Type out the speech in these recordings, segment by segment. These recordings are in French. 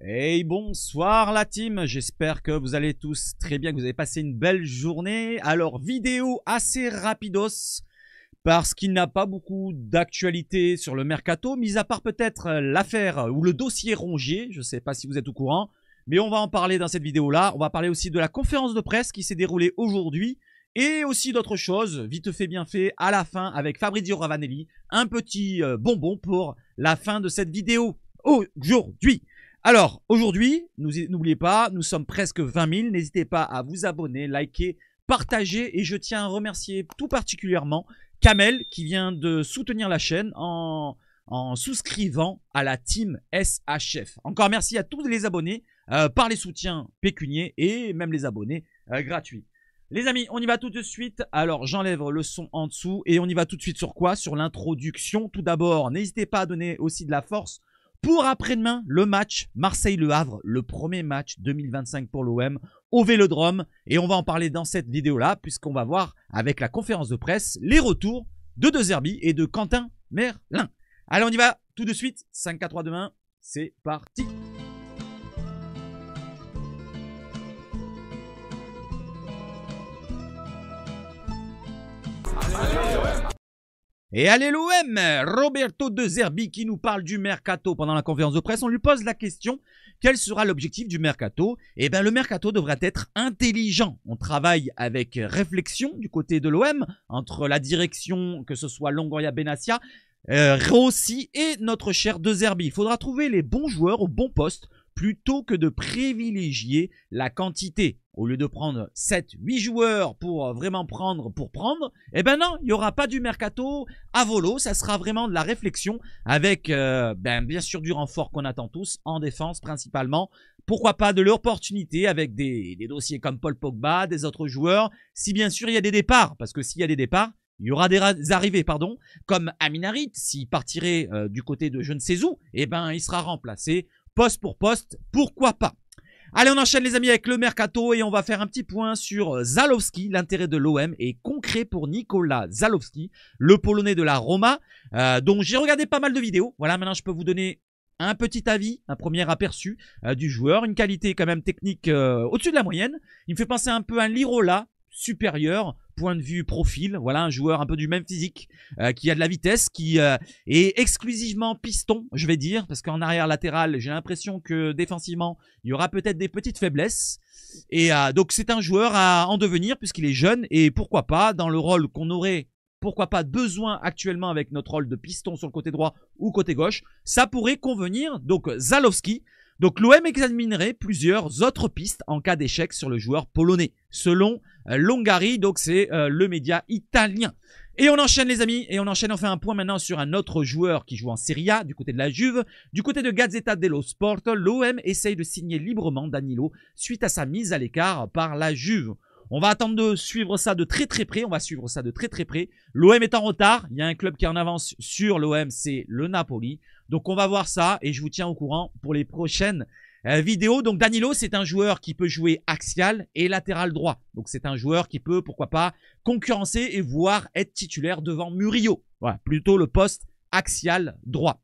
Hey, bonsoir la team, j'espère que vous allez tous très bien, que vous avez passé une belle journée. Alors, vidéo assez rapidos, parce qu'il n'y a pas beaucoup d'actualité sur le mercato, mis à part peut-être l'affaire ou le dossier Rongier, je ne sais pas si vous êtes au courant, mais on va en parler dans cette vidéo-là. On va parler aussi de la conférence de presse qui s'est déroulée aujourd'hui, et aussi d'autres choses, vite fait bien fait, à la fin avec Fabrizio Ravanelli, un petit bonbon pour la fin de cette vidéo aujourd'hui. Alors, aujourd'hui, n'oubliez pas, nous sommes presque 20 000. N'hésitez pas à vous abonner, liker, partager. Et je tiens à remercier tout particulièrement Kamel qui vient de soutenir la chaîne en souscrivant à la team SHF. Encore merci à tous les abonnés par les soutiens pécuniaires et même les abonnés gratuits. Les amis, on y va tout de suite. Alors, j'enlève le son en dessous et on y va tout de suite sur quoi? Sur l'introduction. Tout d'abord, n'hésitez pas à donner aussi de la force pour après-demain, le match Marseille-Le Havre, le premier match 2025 pour l'OM au Vélodrome. Et on va en parler dans cette vidéo-là, puisqu'on va voir avec la conférence de presse les retours de De Zerbi et de Quentin Merlin. Allez, on y va tout de suite. 5, 4, 3, 2, 1, c'est parti. Et allez l'OM, Roberto De Zerbi qui nous parle du mercato pendant la conférence de presse. On lui pose la question, quel sera l'objectif du mercato? Eh bien le mercato devrait être intelligent. On travaille avec réflexion du côté de l'OM, entre la direction, que ce soit Longoria, Benassia, Rossi et notre cher De Zerbi. Il faudra trouver les bons joueurs au bon poste plutôt que de privilégier la quantité. Au lieu de prendre 7-8 joueurs pour vraiment prendre, eh ben non, il n'y aura pas du mercato à volo, ça sera vraiment de la réflexion avec bien sûr du renfort qu'on attend tous, en défense principalement. Pourquoi pas de l'opportunité avec des dossiers comme Paul Pogba, des autres joueurs, si bien sûr il y a des départs, parce que s'il y a des départs, il y aura des arrivées, comme Amin Harit, s'il partirait du côté de je ne sais où, eh ben il sera remplacé poste pour poste, pourquoi pas. Allez, on enchaîne les amis avec le mercato et on va faire un petit point sur Zalewski. L'intérêt de l'OM est concret pour Nicolas Zalewski, le Polonais de la Roma, dont j'ai regardé pas mal de vidéos. Voilà, maintenant je peux vous donner un petit avis, un premier aperçu du joueur. Une qualité quand même technique au-dessus de la moyenne. Il me fait penser un peu à un Lirola supérieur, point de vue profil, voilà un joueur un peu du même physique, qui a de la vitesse, qui est exclusivement piston, je vais dire, parce qu'en arrière latéral, j'ai l'impression que défensivement, il y aura peut-être des petites faiblesses, et donc c'est un joueur en devenir, puisqu'il est jeune, et pourquoi pas, dans le rôle qu'on aurait, pourquoi pas, besoin actuellement avec notre rôle de piston sur le côté droit ou côté gauche, ça pourrait convenir, donc Zalewski. Donc l'OM examinerait plusieurs autres pistes en cas d'échec sur le joueur polonais, selon Longari, donc c'est le média italien. Et on enchaîne les amis, et on fait un point maintenant sur un autre joueur qui joue en Serie A, du côté de la Juve. Du côté de Gazzetta dello Sport, l'OM essaye de signer librement Danilo suite à sa mise à l'écart par la Juve. On va attendre de suivre ça de très très près, L'OM est en retard, il y a un club qui est en avance sur l'OM, c'est le Napoli. Donc on va voir ça et je vous tiens au courant pour les prochaines vidéos. Donc Danilo, c'est un joueur qui peut jouer axial et latéral droit. Donc c'est un joueur qui peut, pourquoi pas, concurrencer et voire être titulaire devant Murillo. Voilà, plutôt le poste axial droit.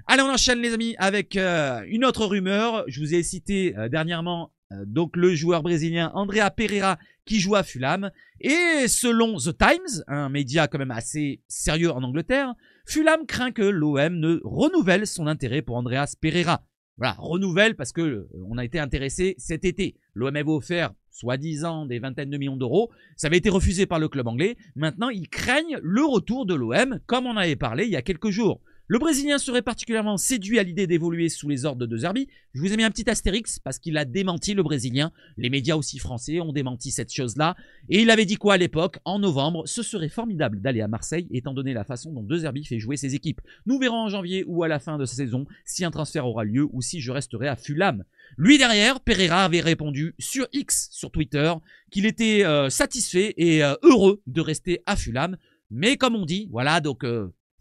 Allez, on enchaîne les amis avec une autre rumeur. Je vous ai cité dernièrement donc le joueur brésilien Andrea Pereira qui joue à Fulham. Et selon The Times, un média quand même assez sérieux en Angleterre, Fulham craint que l'OM ne renouvelle son intérêt pour Andreas Pereira. Voilà, renouvelle parce que on a été intéressé cet été. L'OM avait offert, soi-disant, des vingtaines de millions d'euros. Ça avait été refusé par le club anglais. Maintenant, ils craignent le retour de l'OM, comme on avait parlé il y a quelques jours. Le Brésilien serait particulièrement séduit à l'idée d'évoluer sous les ordres de De Zerbi. Je vous ai mis un petit astérix parce qu'il a démenti le Brésilien. Les médias aussi français ont démenti cette chose-là. Et il avait dit quoi à l'époque? En novembre, ce serait formidable d'aller à Marseille étant donné la façon dont De Zerbi fait jouer ses équipes. Nous verrons en janvier ou à la fin de sa saison si un transfert aura lieu ou si je resterai à Fulham. Lui derrière, Pereira avait répondu sur X, sur Twitter, qu'il était satisfait et heureux de rester à Fulham. Mais comme on dit, voilà donc...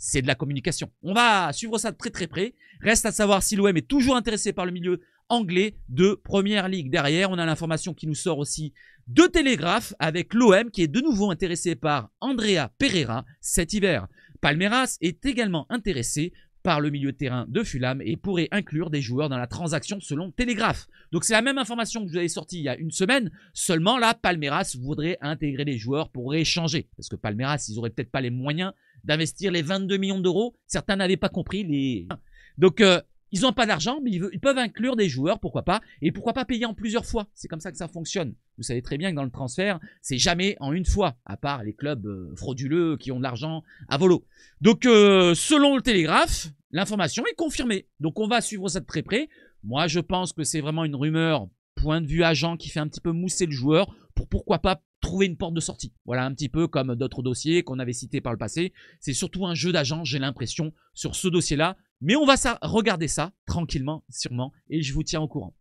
c'est de la communication. On va suivre ça de très très près. Reste à savoir si l'OM est toujours intéressé par le milieu anglais de Première Ligue. Derrière, on a l'information qui nous sort aussi de Télégraphe avec l'OM qui est de nouveau intéressé par Andrea Pereira cet hiver. Palmeiras est également intéressé par le milieu de terrain de Fulham et pourrait inclure des joueurs dans la transaction selon Télégraphe. Donc c'est la même information que je vous avais sortie il y a une semaine, seulement là Palmeiras voudrait intégrer des joueurs pour échanger. Parce que Palmeiras, ils n'auraient peut-être pas les moyens d'investir les 22 millions d'euros. Certains n'avaient pas compris les... Donc ils n'ont pas d'argent, mais ils peuvent inclure des joueurs, pourquoi pas, et pourquoi pas payer en plusieurs fois. C'est comme ça que ça fonctionne. Vous savez très bien que dans le transfert, c'est jamais en une fois, à part les clubs frauduleux qui ont de l'argent à volo. Donc, selon le Télégraphe, l'information est confirmée. Donc, on va suivre ça de très près. Moi, je pense que c'est vraiment une rumeur, point de vue agent, qui fait un petit peu mousser le joueur pour pourquoi pas trouver une porte de sortie. Voilà, un petit peu comme d'autres dossiers qu'on avait cités par le passé. C'est surtout un jeu d'agent, j'ai l'impression, sur ce dossier-là. Mais on va regarder ça tranquillement, sûrement, et je vous tiens au courant.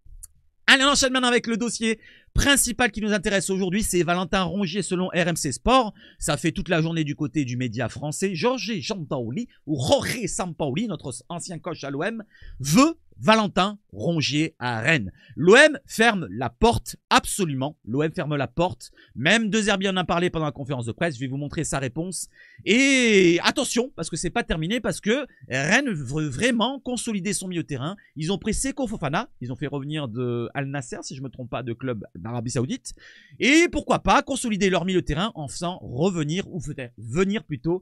Allez, on enchaîne maintenant avec le dossier principal qui nous intéresse aujourd'hui, c'est Valentin Rongier selon RMC Sport. Ça fait toute la journée du côté du média français. Jorge Sampaoli, ou Jorge Sampaoli, notre ancien coach à l'OM, veut Valentin Rongier à Rennes. L'OM ferme la porte, absolument. L'OM ferme la porte. Même De Zerbi en a parlé pendant la conférence de presse. Je vais vous montrer sa réponse. Et attention, parce que c'est pas terminé, parce que Rennes veut vraiment consolider son milieu de terrain. Ils ont pris Seko Fofana. Ils ont fait revenir de Al Nasser, si je me trompe pas, de club d'Arabie Saoudite. Et pourquoi pas consolider leur milieu de terrain en faisant revenir, ou venir plutôt,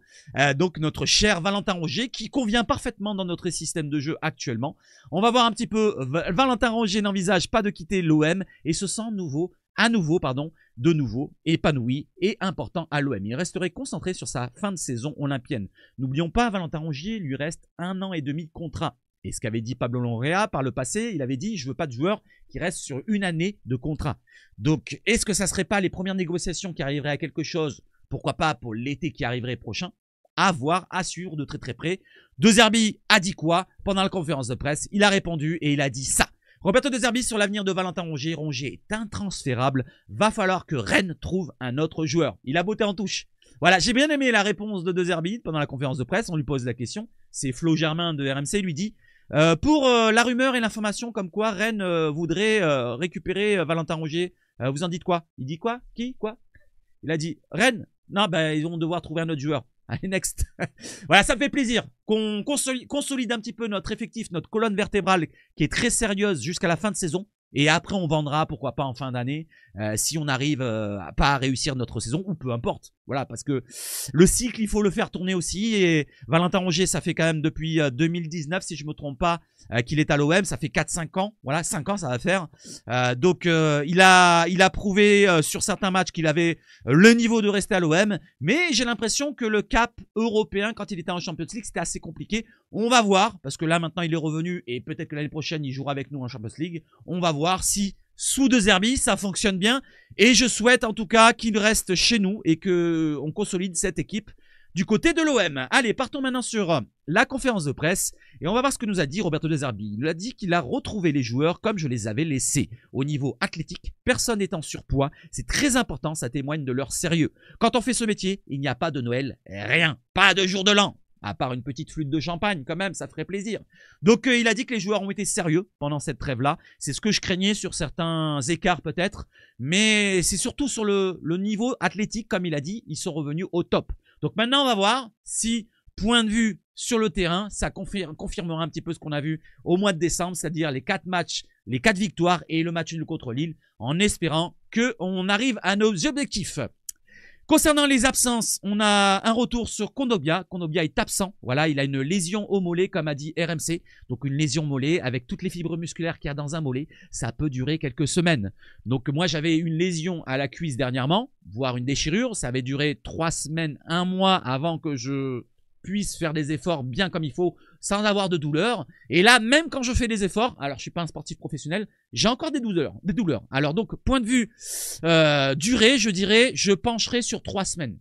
donc notre cher Valentin Rongier, qui convient parfaitement dans notre système de jeu actuellement. On va voir un petit peu, Valentin Rongier n'envisage pas de quitter l'OM et se sent de nouveau épanoui et important à l'OM. Il resterait concentré sur sa fin de saison olympienne. N'oublions pas, Valentin Rongier lui reste 1 an et demi de contrat. Et ce qu'avait dit Pablo Longoria par le passé, il avait dit « je veux pas de joueurs qui restent sur 1 année de contrat ». Donc, est-ce que ça ne serait pas les premières négociations qui arriveraient à quelque chose, pourquoi pas pour l'été qui arriverait prochain? À voir, à suivre de très très près. De Zerbi a dit quoi pendant la conférence de presse? Il a répondu et il a dit ça. Roberto De Zerbi sur l'avenir de Valentin Rongier. Rongier est intransférable. Va falloir que Rennes trouve un autre joueur. Il a botté en touche. Voilà, j'ai bien aimé la réponse de Zerbi pendant la conférence de presse. On lui pose la question. C'est Flo Germain de RMC. Il lui dit pour la rumeur et l'information comme quoi Rennes voudrait récupérer Valentin Rongier. Vous en dites quoi? Il dit quoi? Qui? Quoi? Il a dit Rennes? Non, ben ils vont devoir trouver un autre joueur. Allez, next. Voilà, ça me fait plaisir qu'on consolide un petit peu notre effectif, notre colonne vertébrale qui est très sérieuse jusqu'à la fin de saison. Et après, on vendra, pourquoi pas, en fin d'année, si on arrive pas à réussir notre saison, ou peu importe. Voilà, parce que le cycle, il faut le faire tourner aussi. Et Valentin Rongier, ça fait quand même depuis 2019, si je me trompe pas, qu'il est à l'OM. Ça fait 4-5 ans. Voilà, 5 ans, ça va faire. Donc, il a prouvé sur certains matchs qu'il avait le niveau de rester à l'OM. Mais j'ai l'impression que le cap européen, quand il était en Champions League, c'était assez compliqué. On va voir, parce que là, maintenant, il est revenu. Et peut-être que l'année prochaine, il jouera avec nous en Champions League. On va voir si sous De Zerbi ça fonctionne bien, et je souhaite en tout cas qu'il reste chez nous et que on consolide cette équipe du côté de l'OM. Allez, partons maintenant sur la conférence de presse et on va voir ce que nous a dit Roberto De Zerbi. Il nous a dit qu'il a retrouvé les joueurs comme je les avais laissés. Au niveau athlétique, personne n'est en surpoids, c'est très important, ça témoigne de leur sérieux. Quand on fait ce métier, il n'y a pas de Noël, rien, pas de jour de l'an. À part une petite flûte de champagne, quand même, ça ferait plaisir. Donc, il a dit que les joueurs ont été sérieux pendant cette trêve-là. C'est ce que je craignais sur certains écarts, peut-être. Mais c'est surtout sur le niveau athlétique, comme il a dit, ils sont revenus au top. Donc, maintenant, on va voir si, point de vue sur le terrain, ça confirmera un petit peu ce qu'on a vu au mois de décembre, c'est-à-dire les 4 matchs, les 4 victoires et le match nul contre Lille, en espérant qu'on arrive à nos objectifs. Concernant les absences, on a un retour sur Kondogbia. Kondogbia est absent. Voilà, il a une lésion au mollet, comme a dit RMC. Donc une lésion mollet avec toutes les fibres musculaires qu'il y a dans un mollet. Ça peut durer quelques semaines. Donc moi, j'avais une lésion à la cuisse dernièrement, voire une déchirure. Ça avait duré 3 semaines, 1 mois avant que je puisse faire des efforts bien comme il faut, sans avoir de douleur. Et là, même quand je fais des efforts, alors je suis pas un sportif professionnel, j'ai encore des douleurs. Alors donc, point de vue durée, je dirais, je pencherai sur 3 semaines.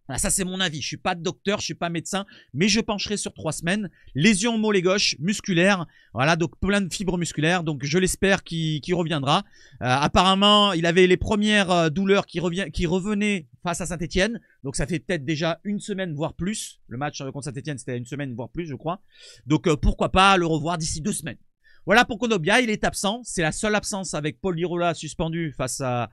Voilà, ça c'est mon avis. Je suis pas docteur, je suis pas médecin, mais je pencherai sur 3 semaines. Lésion au mollet gauche, musculaire. Voilà, donc plein de fibres musculaires. Donc je l'espère qu'il reviendra. Apparemment, il avait les premières douleurs qui revenaient face à Saint-Etienne. Donc ça fait peut-être déjà 1 semaine, voire plus. Le match contre Saint-Etienne, c'était 1 semaine, voire plus, je crois. Donc pourquoi pas le revoir d'ici 2 semaines. Voilà pour Kondogbia, il est absent. C'est la seule absence avec Paul Lirola suspendu face à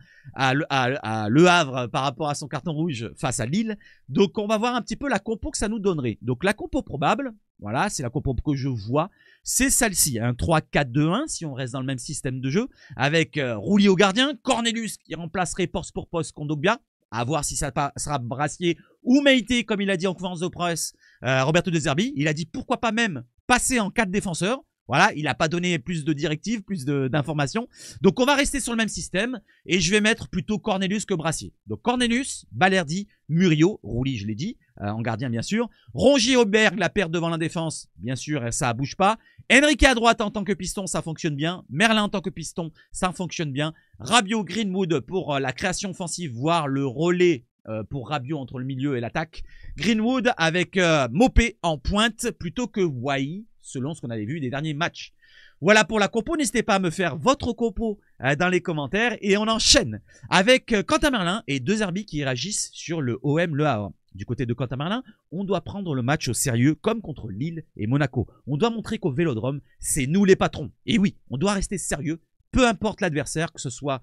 Le Havre par rapport à son carton rouge face à Lille. Donc on va voir un petit peu la compo que ça nous donnerait. Donc la compo probable, Voilà, c'est la compo que je vois. C'est celle-ci, un 3-4-2-1 si on reste dans le même système de jeu, avec Roulier au gardien, Cornelius qui remplacerait poste pour poste Kondogbia, à voir si ça sera Brassier ou Meïté, comme il a dit en conférence de presse, Roberto De Zerbi. Il a dit pourquoi pas même passer en 4 défenseurs. Voilà, il n'a pas donné plus de directives, plus d'informations. Donc on va rester sur le même système et je vais mettre plutôt Cornelius que Brassier. Donc Cornelius, Balerdi, Murillo, Roulier je l'ai dit, en gardien bien sûr. Rongier, Auberg, la paire devant la défense, bien sûr, ça bouge pas. Enrique à droite en tant que piston, ça fonctionne bien. Merlin en tant que piston, ça fonctionne bien. Rabiot, Greenwood pour la création offensive, voire le relais pour Rabiot entre le milieu et l'attaque. Greenwood avec Mopé en pointe plutôt que Wai, selon ce qu'on avait vu des derniers matchs. Voilà pour la compo. N'hésitez pas à me faire votre compo dans les commentaires. Et on enchaîne avec Quentin Merlin et De Zerbi qui réagissent sur le OM Le Havre. Du côté de Quentin Merlin, on doit prendre le match au sérieux comme contre Lille et Monaco. On doit montrer qu'au Vélodrome, c'est nous les patrons. Et oui, on doit rester sérieux, peu importe l'adversaire, que ce soit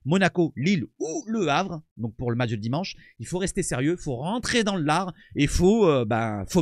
Monaco, Lille ou Le Havre. Donc pour le match de dimanche, il faut rester sérieux, il faut rentrer dans le lard et il faut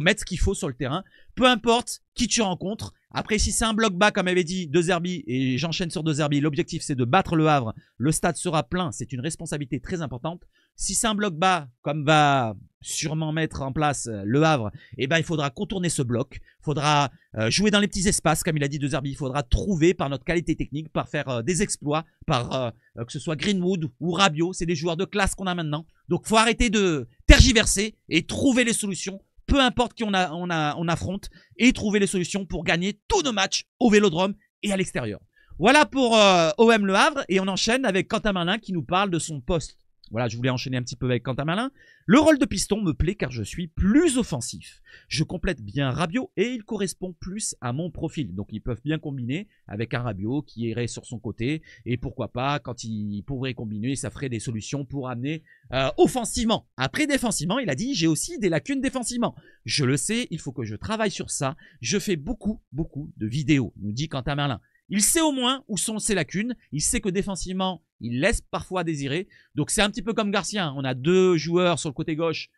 mettre ce qu'il faut sur le terrain. Peu importe qui tu rencontres. Après, si c'est un bloc bas, comme avait dit De Zerbi, et j'enchaîne sur De Zerbi, l'objectif c'est de battre Le Havre. Le stade sera plein, c'est une responsabilité très importante. Si c'est un bloc bas, comme va sûrement mettre en place Le Havre, eh ben, il faudra contourner ce bloc. Il faudra jouer dans les petits espaces, comme il a dit De Zerbi. Il faudra trouver par notre qualité technique, par faire des exploits, par que ce soit Greenwood ou Rabiot. C'est des joueurs de classe qu'on a maintenant. Donc, il faut arrêter de tergiverser et trouver les solutions. Peu importe qui on affronte, et trouver les solutions pour gagner tous nos matchs au Vélodrome et à l'extérieur. Voilà pour OM Le Havre, et on enchaîne avec Quentin Merlin qui nous parle de son poste. Voilà, je voulais enchaîner un petit peu avec Quentin Merlin. Le rôle de piston me plaît car je suis plus offensif. Je complète bien Rabiot et il correspond plus à mon profil. Donc ils peuvent bien combiner avec un Rabiot qui irait sur son côté. Et pourquoi pas, quand ils pourraient combiner, ça ferait des solutions pour amener offensivement. Après défensivement, il a dit, j'ai aussi des lacunes défensivement. Je le sais, il faut que je travaille sur ça. Je fais beaucoup de vidéos, nous dit Quentin Merlin. Il sait au moins où sont ses lacunes. Il sait que défensivement, il laisse parfois à désirer. Donc c'est un petit peu comme Garcia. On a deux joueurs sur le côté gauche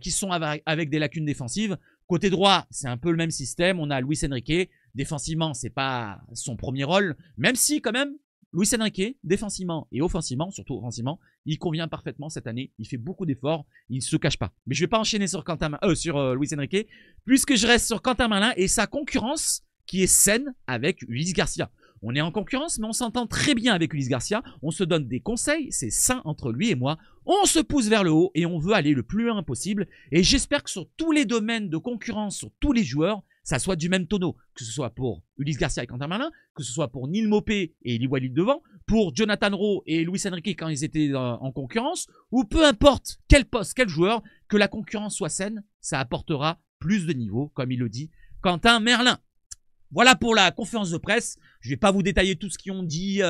qui sont avec des lacunes défensives. Côté droit, c'est un peu le même système. On a Luis Enrique. Défensivement, c'est pas son premier rôle. Même si quand même, Luis Enrique, défensivement et offensivement, surtout offensivement, il convient parfaitement cette année. Il fait beaucoup d'efforts. Il ne se cache pas. Mais je vais pas enchaîner sur Luis Enrique, puisque je reste sur Quentin Merlin et sa concurrence qui est saine avec Ulysse Garcia. On est en concurrence, mais on s'entend très bien avec Ulysse Garcia. On se donne des conseils, c'est sain entre lui et moi. On se pousse vers le haut et on veut aller le plus loin possible. Et j'espère que sur tous les domaines de concurrence, sur tous les joueurs, ça soit du même tonneau. Que ce soit pour Ulysse Garcia et Quentin Merlin, que ce soit pour Neil Mopé et Eli Walid devant, pour Jonathan Rowe et Luis Enrique quand ils étaient en concurrence, ou peu importe quel poste, quel joueur, que la concurrence soit saine, ça apportera plus de niveau, comme il le dit Quentin Merlin. Voilà pour la conférence de presse. Je vais pas vous détailler tout ce qu'ils ont dit,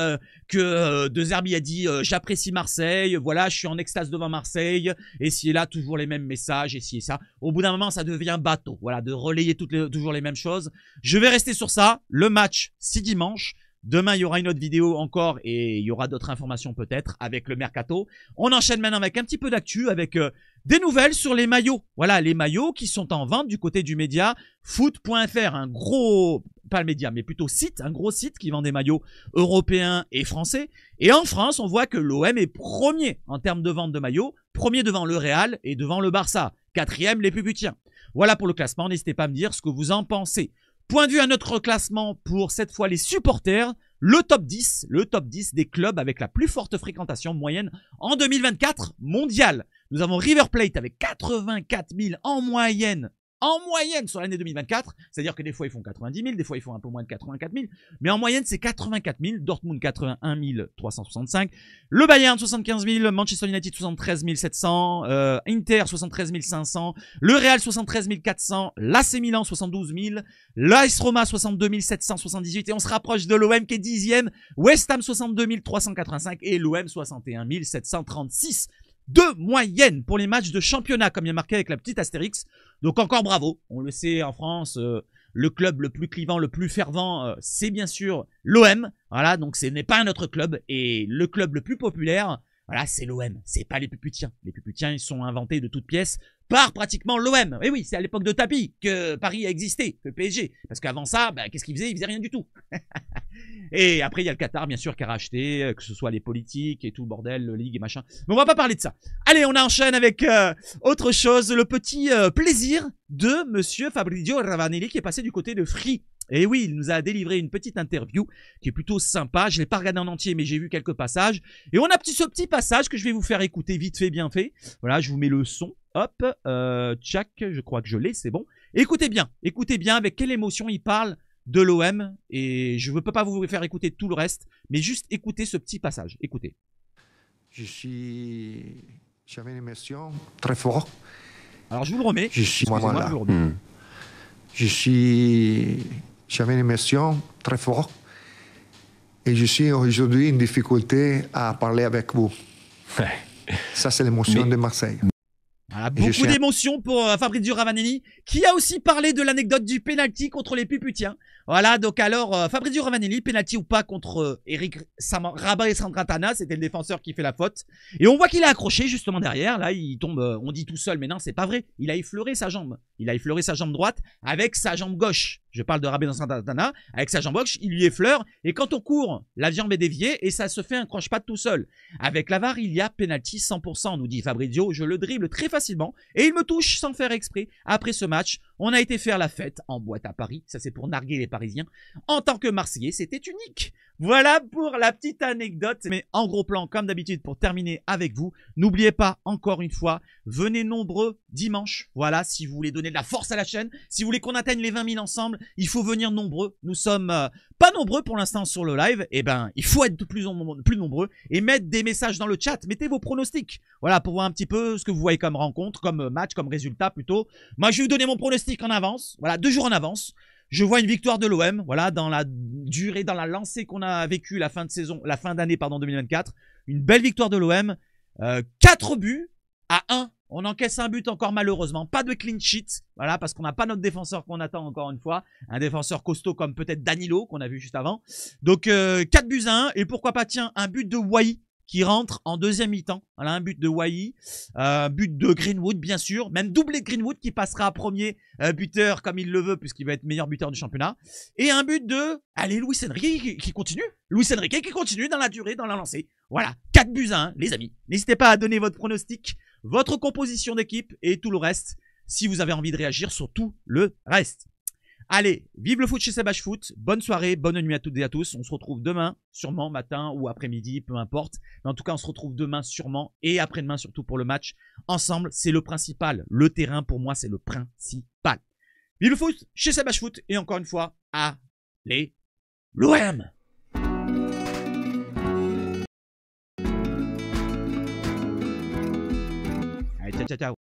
que De Zerbi a dit j'apprécie Marseille, voilà, je suis en extase devant Marseille, et si là, toujours les mêmes messages, et si et ça. Au bout d'un moment, ça devient bateau, voilà, de relayer toujours les mêmes choses. Je vais rester sur ça. Le match, c'est dimanche. Demain, il y aura une autre vidéo encore et il y aura d'autres informations peut-être avec le Mercato. On enchaîne maintenant avec un petit peu d'actu, avec des nouvelles sur les maillots. Voilà, les maillots qui sont en vente du côté du média foot.fr, un gros, pas le média, mais plutôt site, un gros site qui vend des maillots européens et français. Et en France, on voit que l'OM est premier en termes de vente de maillots, premier devant le Real et devant le Barça, quatrième les Puputiens. Voilà pour le classement, n'hésitez pas à me dire ce que vous en pensez. Point de vue à notre classement pour cette fois les supporters, le top 10 des clubs avec la plus forte fréquentation moyenne en 2024 mondial. Nous avons River Plate avec 84 000 en moyenne sur l'année 2024. C'est-à-dire que des fois ils font 90 000, des fois ils font un peu moins de 84 000. Mais en moyenne c'est 84 000. Dortmund 81 365. Le Bayern 75 000. Manchester United 73 700. Inter 73 500. Le Real 73 400. L'AC Milan 72 000. L'AS Roma 62 778. Et on se rapproche de l'OM qui est 10e. West Ham 62 385. Et l'OM 61 736. De moyenne pour les matchs de championnat, comme il y a marqué avec la petite astérix. Donc encore bravo. On le sait en France, le club le plus clivant, le plus fervent, c'est bien sûr l'OM. Voilà, donc ce n'est pas un autre club. Et le club le plus populaire, voilà, c'est l'OM. C'est pas les Puputiens. Les Puputiens, ils sont inventés de toutes pièces par pratiquement l'OM. Et oui, c'est à l'époque de Tapi que Paris a existé, que PSG. Parce qu'avant ça, bah, qu'est-ce qu'il faisait? Il faisait rien du tout. Et après, il y a le Qatar, bien sûr, qui a racheté, que ce soit les politiques et tout le bordel, le Ligue et machin. Mais on va pas parler de ça. Allez, on enchaîne avec autre chose. Le petit plaisir de monsieur Fabrizio Ravanelli qui est passé du côté de Free. Et oui, il nous a délivré une petite interview qui est plutôt sympa. Je l'ai pas regardé en entier, mais j'ai vu quelques passages. Et on a ce petit passage que je vais vous faire écouter vite fait, bien fait. Voilà, je vous mets le son. Hop, tchac, je crois que je l'ai, c'est bon. Écoutez bien avec quelle émotion il parle de l'OM. Et je ne peux pas vous faire écouter tout le reste, mais juste écoutez ce petit passage. Écoutez. J'avais une émotion très forte. Alors je vous le remets. Excusez-moi, je vous le remets. J'avais une émotion très forte et je suis aujourd'hui en difficulté à parler avec vous. Ça, c'est l'émotion de Marseille. Voilà, beaucoup d'émotions pour Fabrizio Ravanelli, qui a aussi parlé de l'anecdote du penalty contre les Puputiens. Voilà, donc alors, Fabrizio Ravanelli, penalty ou pas contre Rabah et Sandratana, c'était le défenseur qui fait la faute. Et on voit qu'il a accroché juste derrière, là, il tombe, on dit tout seul, mais non, c'est pas vrai. Il a effleuré sa jambe. Il a effleuré sa jambe droite avec sa jambe gauche. Je parle de Rabah et Sandratana, avec sa jambe gauche, il lui effleure. Et quand on court, la jambe est déviée et ça se fait un croche-patte tout seul. Avec la VAR, il y a penalty 100%, nous dit Fabrizio. Je le dribble très facilement et il me touche sans faire exprès. Après ce match, on a été faire la fête en boîte à Paris. Ça, c'est pour narguer les Parisiens. En tant que Marseillais, c'était unique. Voilà pour la petite anecdote. Mais en gros plan, comme d'habitude, pour terminer avec vous, n'oubliez pas, encore une fois, venez nombreux dimanche. Voilà, si vous voulez donner de la force à la chaîne, si vous voulez qu'on atteigne les 20 000 ensemble, il faut venir nombreux. Nous sommes pas nombreux pour l'instant sur le live. Eh ben, il faut être plus nombreux et mettre des messages dans le chat. Mettez vos pronostics. Voilà, pour voir un petit peu ce que vous voyez comme rencontre, comme match, comme résultat plutôt. Moi, je vais vous donner mon pronostic en avance. Voilà, 2 jours en avance. Je vois une victoire de l'OM, voilà, dans la durée, dans la lancée qu'on a vécue la fin de saison, la fin d'année, pardon, 2024. Une belle victoire de l'OM. 4 buts à 1. On encaisse un but encore malheureusement. Pas de clean sheet. Voilà, parce qu'on n'a pas notre défenseur qu'on attend encore une fois. Un défenseur costaud comme peut-être Danilo, qu'on a vu juste avant. Donc, 4 buts à 1. Et pourquoi pas, tiens, un but de Wai qui rentre en deuxième mi-temps. Voilà, un but de Wai, but de Greenwood, bien sûr. Même doublé de Greenwood qui passera premier buteur comme il le veut, puisqu'il va être meilleur buteur du championnat. Et un but de, allez, Luis Enrique qui continue. Luis Enrique qui continue dans la durée, dans la lancée. Voilà, 4 buts à 1, les amis. N'hésitez pas à donner votre pronostic, votre composition d'équipe et tout le reste, si vous avez envie de réagir sur tout le reste. Allez, vive le foot chez Sebache Foot. Bonne soirée, bonne nuit à toutes et à tous. On se retrouve demain, sûrement matin ou après-midi, peu importe. Mais en tout cas, on se retrouve demain sûrement et après-demain surtout pour le match. Ensemble, c'est le principal. Le terrain, pour moi, c'est le principal. Vive le foot chez Sebache Foot. Et encore une fois, allez, l'OM! Allez, ciao, ciao, ciao.